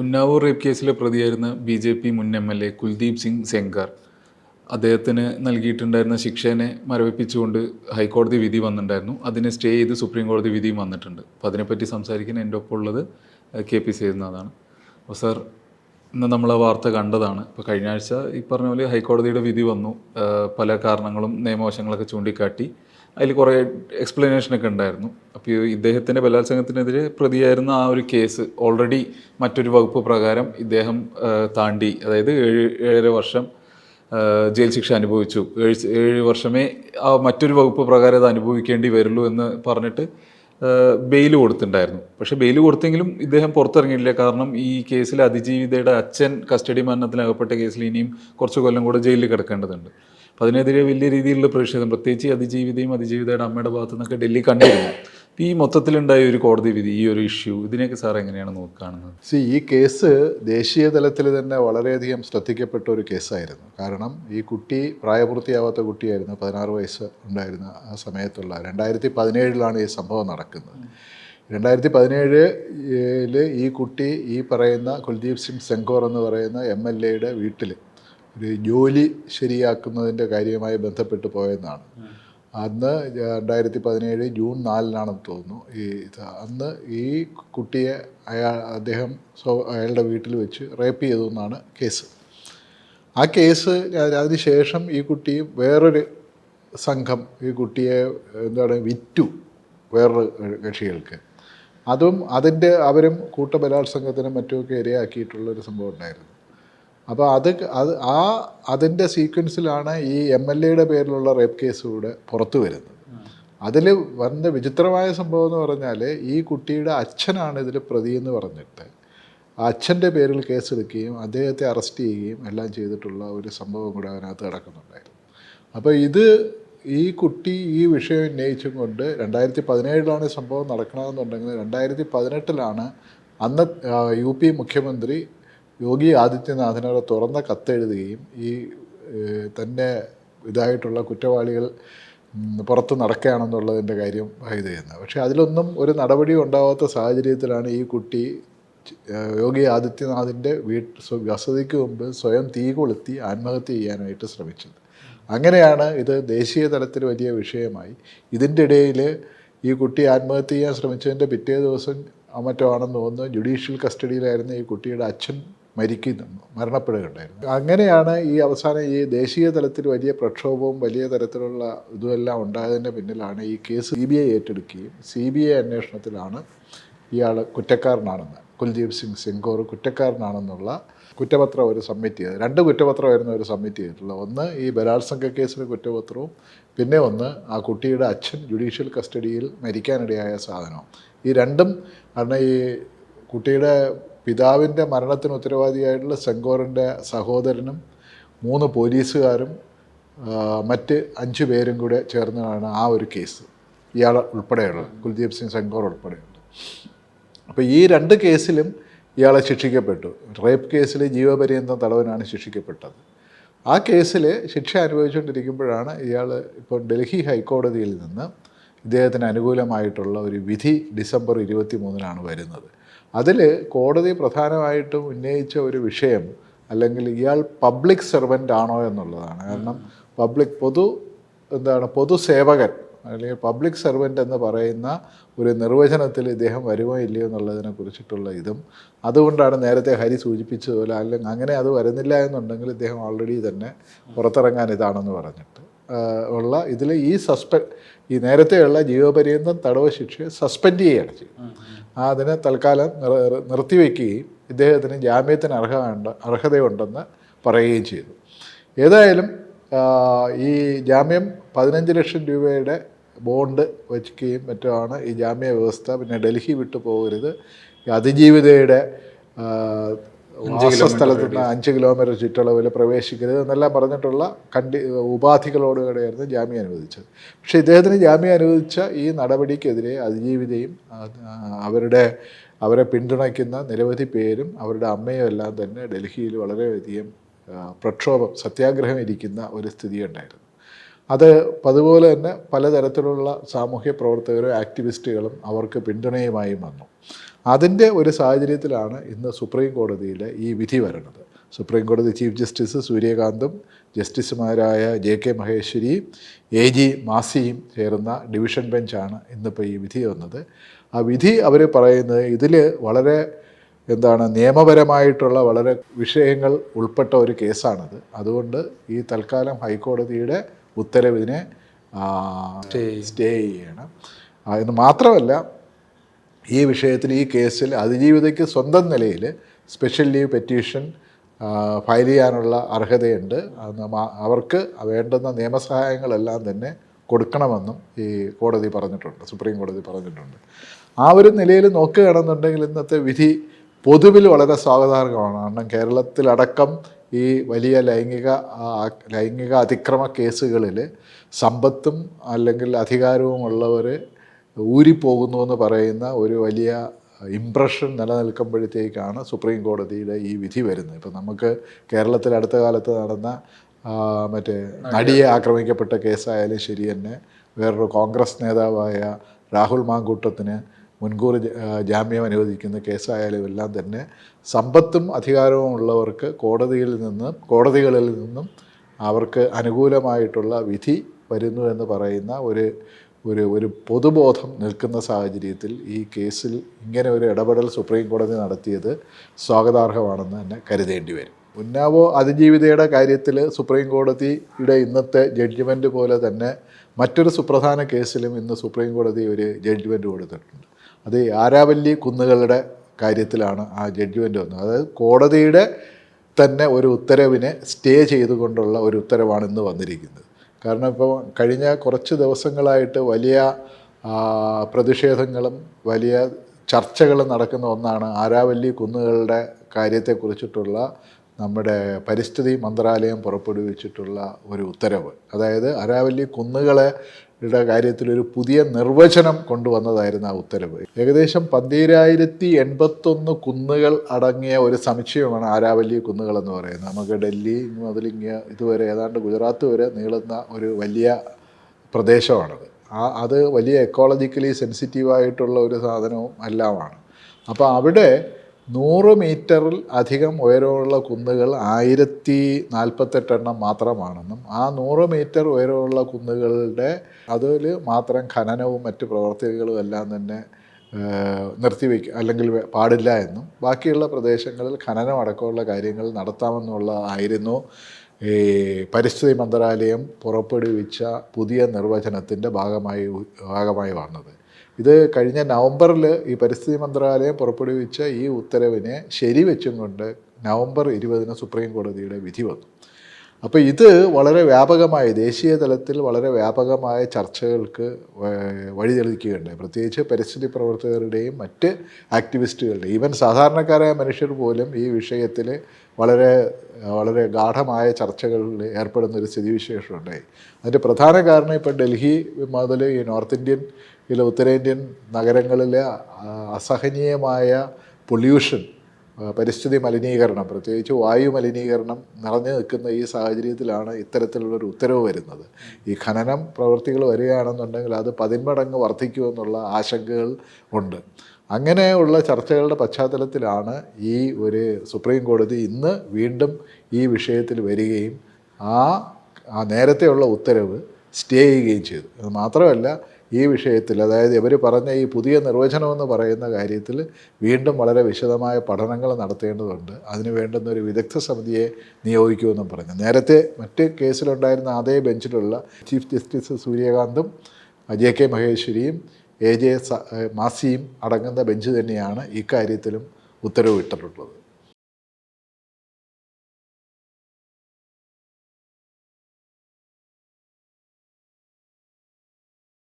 ഉന്നാവൂർ rape കേസിലെ പ്രതിയായിരുന്ന BJP. മുൻ MLA. Kuldeep Singh സെങ്കാർ അദ്ദേഹത്തിന് നൽകിയിട്ടുണ്ടായിരുന്ന ശിക്ഷേനെ മരവിപ്പിച്ചുകൊണ്ട് ഹൈക്കോടതി വിധി വന്നിട്ടുണ്ടായിരുന്നു. അതിനെ സ്റ്റേ ചെയ്ത് സുപ്രീം കോടതി വിധിയും വന്നിട്ടുണ്ട്. അപ്പോൾ അതിനെപ്പറ്റി സംസാരിക്കാൻ എൻ്റെ ഒപ്പം ഉള്ളത് KP സേതുനാഥാണ്. അപ്പോൾ സാർ, ഇന്ന് നമ്മൾ ആ വാർത്ത കണ്ടതാണ്. ഇപ്പോൾ കഴിഞ്ഞ ആഴ്ച ഈ പറഞ്ഞ പോലെ ഹൈക്കോടതിയുടെ വിധി വന്നു. പല കാരണങ്ങളും നിയമവശങ്ങളൊക്കെ ചൂണ്ടിക്കാട്ടി അതിൽ കുറേ എക്സ്പ്ലനേഷനൊക്കെ ഉണ്ടായിരുന്നു. അപ്പോൾ ഇദ്ദേഹത്തിൻ്റെ ബലാത്സംഗത്തിനെതിരെ പ്രതിയായിരുന്ന ആ ഒരു കേസ് ഓൾറെഡി മറ്റൊരു വകുപ്പ് പ്രകാരം ഇദ്ദേഹം താണ്ടി, അതായത് 7.5 വർഷം ജയിൽ ശിക്ഷ അനുഭവിച്ചു. 7 വർഷമേ ആ മറ്റൊരു വകുപ്പ് പ്രകാരം അത് അനുഭവിക്കേണ്ടി വരുള്ളൂ എന്ന് പറഞ്ഞിട്ട് ബെയിൽ കൊടുത്തിട്ടുണ്ടായിരുന്നു. പക്ഷേ ബെയിൽ കൊടുത്തെങ്കിലും ഇദ്ദേഹം പുറത്തിറങ്ങിയില്ല. കാരണം ഈ കേസിൽ അതിജീവിതയുടെ അച്ഛൻ കസ്റ്റഡി മരണത്തിലകപ്പെട്ട കേസിൽ ഇനിയും കുറച്ച് കൊല്ലം കൂടെ ജയിലിൽ കിടക്കേണ്ടതുണ്ട്. അപ്പം അതിനെതിരെ വലിയ രീതിയിലുള്ള പ്രതിഷേധം, പ്രത്യേകിച്ച് അതിജീവിതയുടെ അമ്മയുടെ ഭാഗത്തു നിന്നൊക്കെ ഡൽഹി കണ്ടിരുന്നു. ഈ മൊത്തത്തിലുണ്ടായ ഒരു കോടതി വിധി, ഈ ഒരു ഇഷ്യൂ, ഇതിനെയൊക്കെ സാർ എങ്ങനെയാണ് നോക്കുകയാണെന്ന്? ഈ കേസ് ദേശീയ തലത്തിൽ തന്നെ വളരെയധികം ശ്രദ്ധിക്കപ്പെട്ട ഒരു കേസായിരുന്നു. കാരണം ഈ കുട്ടി പ്രായപൂർത്തിയാവാത്ത കുട്ടിയായിരുന്നു, 16 വയസ്സ് ഉണ്ടായിരുന്ന ആ സമയത്തുള്ള 2017 ഈ സംഭവം നടക്കുന്നത്. 2017 ഈ കുട്ടി ഈ പറയുന്ന കുൽദീപ് സിംഗ് സെങ്കാർ എന്ന് പറയുന്ന MLA വീട്ടിൽ ഒരു ജോലി ശരിയാക്കുന്നതിൻ്റെ കാര്യവുമായി ബന്ധപ്പെട്ട് പോയെന്നാണ്. അന്ന് 2017 ജൂൺ 4 തോന്നുന്നു. അന്ന് ഈ കുട്ടിയെ അദ്ദേഹം അയാളുടെ വീട്ടിൽ വെച്ച് റേപ്പ് ചെയ്തു എന്നാണ് കേസ്. ആ കേസ് അതിനുശേഷം ഈ കുട്ടി വേറൊരു സംഘം ഈ കുട്ടിയെ വിറ്റു വേറൊരു കക്ഷികൾക്ക്. അവരും കൂട്ടബലാത്സംഗത്തിനും മറ്റുമൊക്കെ ഇരയാക്കിയിട്ടുള്ളൊരു സംഭവം ഉണ്ടായിരുന്നു. അപ്പോൾ അതിൻ്റെ സീക്വൻസിലാണ് ഈ MLA പേരിലുള്ള റേപ്പ് കേസ് കൂടെ പുറത്തു വരുന്നത്. അതിൽ വന്ന വിചിത്രമായ സംഭവം എന്ന് പറഞ്ഞാൽ ഈ കുട്ടിയുടെ അച്ഛനാണ് ഇതിൽ പ്രതി എന്ന് പറഞ്ഞിട്ട് ആ അച്ഛൻ്റെ പേരിൽ കേസെടുക്കുകയും അദ്ദേഹത്തെ അറസ്റ്റ് ചെയ്യുകയും എല്ലാം ചെയ്തിട്ടുള്ള ഒരു സംഭവം കൂടെ അതിനകത്ത് കിടക്കുന്നുണ്ടായിരുന്നു. അപ്പോൾ ഈ കുട്ടി ഈ വിഷയം ഉന്നയിച്ചും കൊണ്ട് 2017 സംഭവം നടക്കണമെന്നുണ്ടെങ്കിൽ 2018 അന്ന് UP മുഖ്യമന്ത്രി യോഗി ആദിത്യനാഥിനോട് തുറന്ന കത്തെഴുതുകയും ഈ തന്നെ ഇതായിട്ടുള്ള കുറ്റവാളികൾ പുറത്ത് നടക്കുകയാണെന്നുള്ളതിൻ്റെ കാര്യം ഇത് ചെയ്യുന്നത്. പക്ഷേ അതിലൊന്നും ഒരു നടപടി ഉണ്ടാവാത്ത സാഹചര്യത്തിലാണ് ഈ കുട്ടി യോഗി ആദിത്യനാഥിൻ്റെ വസതിക്ക് മുമ്പ് സ്വയം തീ കൊളുത്തി ആത്മഹത്യ ചെയ്യാനായിട്ട് ശ്രമിച്ചത്. അങ്ങനെയാണ് ഇത് ദേശീയ തലത്തിൽ വലിയ വിഷയമായി. ഇതിൻ്റെ ഇടയിൽ ഈ കുട്ടി ആത്മഹത്യ ചെയ്യാൻ ശ്രമിച്ചതിൻ്റെ പിറ്റേ ദിവസം മറ്റോ ആണെന്ന് തോന്നുന്നു ജുഡീഷ്യൽ കസ്റ്റഡിയിലായിരുന്ന ഈ കുട്ടിയുടെ അച്ഛൻ മരണപ്പെടുകയുണ്ടായിരുന്നു. അങ്ങനെയാണ് അവസാനം ഈ ദേശീയ തലത്തിൽ വലിയ പ്രക്ഷോഭവും വലിയ തരത്തിലുള്ള ഇതുമെല്ലാം ഉണ്ടായതിൻ്റെ പിന്നിലാണ് ഈ കേസ് CBI ഏറ്റെടുക്കുകയും CBI അന്വേഷണത്തിലാണ് ഇയാൾ കുറ്റക്കാരനാണെന്ന്, കുൽദീപ് സിംഗ് സെങ്കാർ കുറ്റക്കാരനാണെന്നുള്ള കുറ്റപത്രം അവർ സബ്മിറ്റ് ചെയ്തത്. 2 കുറ്റപത്രമായിരുന്നു അവർ സബ്മിറ്റ് ചെയ്തിട്ടുള്ളത്. ഒന്ന് ഈ ബലാത്സംഗ കേസിലെ കുറ്റപത്രവും, പിന്നെ ഒന്ന് ആ കുട്ടിയുടെ അച്ഛൻ ജുഡീഷ്യൽ കസ്റ്റഡിയിൽ മരിക്കാനിടയായ സാധനവും. ഈ രണ്ടും കാരണം ഈ കുട്ടിയുടെ പിതാവിൻ്റെ മരണത്തിന് ഉത്തരവാദിയായിട്ടുള്ള സെങ്കാറിൻ്റെ സഹോദരനും 3 പോലീസുകാരും മറ്റ് 5 പേരും കൂടെ ചേർന്നാണ് ആ ഒരു കേസ് ഇയാൾ ഉൾപ്പെടെയുള്ളത്, കുൽദീപ് സിംഗ് സെങ്കാർ ഉൾപ്പെടെയുള്ളത്. അപ്പോൾ ഈ 2 കേസിലും ഇയാളെ ശിക്ഷിക്കപ്പെട്ടു. റേപ്പ് കേസിൽ ജീവപര്യന്തം തടവിനാണ് ശിക്ഷിക്കപ്പെട്ടത്. ആ കേസിൽ ശിക്ഷ അനുഭവിച്ചുകൊണ്ടിരിക്കുമ്പോഴാണ് ഇയാൾ ഇപ്പോൾ ഡൽഹി ഹൈക്കോടതിയിൽ നിന്ന് ഇദ്ദേഹത്തിന് അനുകൂലമായിട്ടുള്ള ഒരു വിധി ഡിസംബർ 23 വരുന്നത്. അതിൽ കോടതി പ്രധാനമായിട്ടും ഉന്നയിച്ച ഒരു വിഷയം, അല്ലെങ്കിൽ ഇയാൾ പബ്ലിക് സെർവൻ്റ് ആണോ എന്നുള്ളതാണ്. കാരണം പൊതുസേവകൻ അല്ലെങ്കിൽ പബ്ലിക് സെർവൻ്റ് എന്ന് പറയുന്ന ഒരു നിർവചനത്തിൽ ഇദ്ദേഹം വരുമോ ഇല്ലയോ എന്നുള്ളതിനെ കുറിച്ചിട്ടുള്ള ഇതും, അതുകൊണ്ടാണ് നേരത്തെ ഹരി സൂചിപ്പിച്ചതുപോലെ അല്ലെങ്കിൽ അങ്ങനെ അത് വരുന്നില്ല എന്നുണ്ടെങ്കിൽ ഇദ്ദേഹം ഓൾറെഡി തന്നെ പുറത്തിറങ്ങാൻ ഇതാണെന്ന് പറഞ്ഞിട്ട് ഇതിൽ ഈ നേരത്തെയുള്ള ജീവപര്യന്തം തടവ് ശിക്ഷയെ സസ്പെൻഡ് ചെയ്യുകയാണ് ചെയ്യും. അതിനെ തൽക്കാലം നിർത്തിവെക്കുകയും ഇദ്ദേഹത്തിന് ജാമ്യത്തിന് അർഹതയുണ്ടെന്ന് പറയുകയും ചെയ്തു. ഏതായാലും ഈ ജാമ്യം 15 ലക്ഷം രൂപയുടെ ബോണ്ട് വയ്ക്കുകയും മറ്റുമാണ് ഈ ജാമ്യ വ്യവസ്ഥ. പിന്നെ ഡൽഹി വിട്ടു പോകരുത്, അതിജീവിതയുടെ വാസസ്ഥലത്ത് നിന്ന് 5 കിലോമീറ്റർ ചുറ്റളവിൽ പ്രവേശിക്കരുത് എന്നെല്ലാം പറഞ്ഞിട്ടുള്ള ഉപാധികളോടുകൂടെയായിരുന്നു ജാമ്യം അനുവദിച്ചത്. പക്ഷേ ഇദ്ദേഹത്തിന് ജാമ്യം അനുവദിച്ച ഈ നടപടിക്കെതിരെ അതിജീവിതയും അവരെ പിന്തുണയ്ക്കുന്ന നിരവധി പേരും അവരുടെ അമ്മയും എല്ലാം തന്നെ ഡൽഹിയിൽ വളരെയധികം പ്രക്ഷോഭം, സത്യാഗ്രഹം ഇരിക്കുന്ന ഒരു സ്ഥിതി ഉണ്ടായിരുന്നു. അത് അതുപോലെ തന്നെ പലതരത്തിലുള്ള സാമൂഹ്യ പ്രവർത്തകരും ആക്ടിവിസ്റ്റുകളും അവർക്ക് പിന്തുണയുമായും വന്നു. അതിൻ്റെ ഒരു സാഹചര്യത്തിലാണ് ഇന്ന് സുപ്രീം കോടതിയിലെ ഈ വിധി വരുന്നത്. സുപ്രീം കോടതി ചീഫ് ജസ്റ്റിസ് സൂര്യകാന്തും ജസ്റ്റിസുമാരായ JK മഹേശ്വരിയും AG മാസിയും ചേർന്ന ഡിവിഷൻ ബെഞ്ചാണ് ഇന്നിപ്പോൾ ഈ വിധി വന്നത്. ആ വിധി അവർ പറയുന്നത് ഇതിൽ വളരെ നിയമപരമായിട്ടുള്ള വളരെ വിഷയങ്ങൾ ഉൾപ്പെട്ട ഒരു കേസാണിത്. അതുകൊണ്ട് ഈ തൽക്കാലം ഹൈക്കോടതിയുടെ ഉത്തരവിനെ സ്റ്റേ ചെയ്യണം എന്ന് മാത്രമല്ല, ഈ വിഷയത്തിൽ ഈ കേസിൽ അതിജീവിതയ്ക്ക് സ്വന്തം നിലയിൽ സ്പെഷ്യൽ ലീവ് പെറ്റീഷൻ ഫയൽ ചെയ്യാനുള്ള അർഹതയുണ്ട്. അവർക്ക് വേണ്ടുന്ന നിയമസഹായങ്ങളെല്ലാം തന്നെ കൊടുക്കണമെന്നും ഈ കോടതി പറഞ്ഞിട്ടുണ്ട്, സുപ്രീം കോടതി പറഞ്ഞിട്ടുണ്ട്. ആ ഒരു നിലയിൽ നോക്കുകയാണെന്നുണ്ടെങ്കിൽ ഇന്നത്തെ വിധി പൊതുവിൽ വളരെ സ്വാഗതാർഹമാണ്. കാരണം കേരളത്തിലടക്കം ഈ വലിയ ലൈംഗിക അതിക്രമ കേസുകളിൽ സമ്പത്തും അല്ലെങ്കിൽ അധികാരവും ഉള്ളവർ ഊരിപ്പോകുന്നു എന്ന് പറയുന്ന ഒരു വലിയ ഇംപ്രഷൻ നിലനിൽക്കുമ്പോഴത്തേക്കാണ് സുപ്രീം കോടതിയുടെ ഈ വിധി വരുന്നത്. ഇപ്പം നമുക്ക് കേരളത്തിൽ അടുത്ത കാലത്ത് നടന്ന നടിയെ ആക്രമിക്കപ്പെട്ട കേസായാലും ശരി തന്നെ, വേറൊരു കോൺഗ്രസ് നേതാവായ രാഹുൽ മാങ്കൂട്ടത്തിന് മുൻകൂർ ജാമ്യം അനുവദിക്കുന്ന കേസായാലും എല്ലാം തന്നെ സമ്പത്തും അധികാരവും ഉള്ളവർക്ക് കോടതികളിൽ നിന്നും അവർക്ക് അനുകൂലമായിട്ടുള്ള വിധി വരുന്നു എന്ന് പറയുന്ന ഒരു പൊതുബോധം നിൽക്കുന്ന സാഹചര്യത്തിൽ ഈ കേസിൽ ഇങ്ങനെ ഒരു ഇടപെടൽ സുപ്രീം കോടതി നടത്തിയത് സ്വാഗതാർഹമാണെന്ന് തന്നെ കരുതേണ്ടി വരും. ഉന്നാവോ അതിജീവിതയുടെ കാര്യത്തിൽ സുപ്രീം കോടതിയുടെ ഇന്നത്തെ ജഡ്ജ്മെൻറ്റ് പോലെ തന്നെ മറ്റൊരു സുപ്രധാന കേസിലും ഇന്ന് സുപ്രീം കോടതി ഒരു ജഡ്ജ്മെൻറ്റ് കൊടുത്തിട്ടുണ്ട്. അത് ആരാവല്ലി കുന്നുകളുടെ കാര്യത്തിലാണ് ആ ജഡ്ജ്മെൻറ്റ് വന്നത്. അതായത് കോടതിയുടെ തന്നെ ഒരു ഉത്തരവിനെ സ്റ്റേ ചെയ്തുകൊണ്ടുള്ള ഒരു ഉത്തരവാണ് ഇന്ന് വന്നിരിക്കുന്നത്. കാരണം ഇപ്പോൾ കഴിഞ്ഞ കുറച്ച് ദിവസങ്ങളായിട്ട് വലിയ പ്രതിഷേധങ്ങളും വലിയ ചർച്ചകളും നടക്കുന്ന ഒന്നാണ് ആരാവല്ലി കുന്നുകളുടെ കാര്യത്തെക്കുറിച്ചിട്ടുള്ള നമ്മുടെ പരിസ്ഥിതി മന്ത്രാലയം പുറപ്പെടുവിച്ചിട്ടുള്ള ഒരു ഉത്തരവ്. അതായത് ആരാവല്ലി കുന്നുകളുടെ കാര്യത്തിലൊരു പുതിയ നിർവചനം കൊണ്ടുവന്നതായിരുന്നു ആ ഉത്തരവ്. ഏകദേശം 12,081 കുന്നുകൾ അടങ്ങിയ ഒരു സമുച്ചയമാണ് ആരാവല്ലി കുന്നുകളെന്ന് പറയുന്നത്. നമുക്ക് ഡൽഹി മുതൽ ഇതുവരെ ഏതാണ്ട് ഗുജറാത്ത് വരെ നീളുന്ന ഒരു വലിയ പ്രദേശമാണത്. അത് വലിയ എക്കോളജിക്കലി സെൻസിറ്റീവായിട്ടുള്ള ഒരു സാധനവും എല്ലാമാണ്. അപ്പോൾ അവിടെ 100 മീറ്ററിൽ അധികം ഉയരമുള്ള കുന്നുകൾ 1048 മാത്രമാണെന്നും ആ 100 മീറ്റർ ഉയരമുള്ള കുന്നുകളുടെ അതിൽ മാത്രം ഖനനവും മറ്റ് പ്രവർത്തികളും എല്ലാം തന്നെ നിർത്തിവെക്കുക അല്ലെങ്കിൽ പാടില്ല എന്നും ബാക്കിയുള്ള പ്രദേശങ്ങളിൽ ഖനനം അടക്കമുള്ള കാര്യങ്ങൾ നടത്താമെന്നുള്ളതായിരുന്നു ഈ പരിസ്ഥിതി മന്ത്രാലയം പുറപ്പെടുവിച്ച പുതിയ നിർവചനത്തിൻ്റെ ഭാഗമായി വന്നത്. ഇത് കഴിഞ്ഞ നവംബറിൽ ഈ പരിസ്ഥിതി മന്ത്രാലയം പുറപ്പെടുവിച്ച ഈ ഉത്തരവിനെ ശരിവെച്ചും കൊണ്ട് നവംബർ 20 സുപ്രീം കോടതിയുടെ വിധി വന്നു. അപ്പോൾ ഇത് വളരെ വ്യാപകമായ ദേശീയ തലത്തിൽ വളരെ വ്യാപകമായ ചർച്ചകൾക്ക് വഴിതെളിക്കുകയുണ്ടായി. പ്രത്യേകിച്ച് പരിസ്ഥിതി പ്രവർത്തകരുടെയും മറ്റ് ആക്ടിവിസ്റ്റുകളുടെയും ഈവൻ സാധാരണക്കാരായ മനുഷ്യർ പോലും ഈ വിഷയത്തിൽ വളരെ വളരെ ഗാഢമായ ചർച്ചകളിൽ ഏർപ്പെടുന്നൊരു സ്ഥിതിവിശേഷമുണ്ടായി. അതിൻ്റെ പ്രധാന കാരണം ഇപ്പോൾ ഡൽഹി മുതൽ ഈ നോർത്ത് ഇന്ത്യൻ ഉത്തരേന്ത്യൻ നഗരങ്ങളിലെ അസഹനീയമായ പൊല്യൂഷൻ, പരിസ്ഥിതി മലിനീകരണം, പ്രത്യേകിച്ച് വായു മലിനീകരണം നിറഞ്ഞു നിൽക്കുന്ന ഈ സാഹചര്യത്തിലാണ് ഇത്തരത്തിലുള്ളൊരു ഉത്തരവ് വരുന്നത്. ഈ ഖനനം പ്രവൃത്തികൾ വരികയാണെന്നുണ്ടെങ്കിൽ അത് 10 മടങ്ങ് വർദ്ധിക്കുമെന്നുള്ള ആശങ്കകൾ ഉണ്ട്. അങ്ങനെയുള്ള ചർച്ചകളുടെ പശ്ചാത്തലത്തിലാണ് ഈ ഒരു സുപ്രീം കോടതി ഇന്ന് വീണ്ടും ഈ വിഷയത്തിൽ വരികയും ആ നേരത്തെയുള്ള ഉത്തരവ് സ്റ്റേ ചെയ്യുകയും ചെയ്തു. അത് മാത്രമല്ല, ഈ വിഷയത്തിൽ അതായത് ഇവർ പറഞ്ഞ ഈ പുതിയ നിർവചനമെന്ന് പറയുന്ന കാര്യത്തിൽ വീണ്ടും വളരെ വിശദമായ പഠനങ്ങൾ നടത്തേണ്ടതുണ്ട്. അതിന് വേണ്ടുന്ന ഒരു വിദഗ്ധ സമിതിയെ നിയോഗിക്കുമെന്നും പറഞ്ഞു. നേരത്തെ മറ്റ് കേസിലുണ്ടായിരുന്ന അതേ ബെഞ്ചിലുള്ള ചീഫ് ജസ്റ്റിസ് സൂര്യകാന്തും JK മഹേശ്വരിയും AJ മാസിയും അടങ്ങുന്ന ബെഞ്ച് തന്നെയാണ് ഇക്കാര്യത്തിലും ഉത്തരവിട്ടിട്ടുള്ളത്.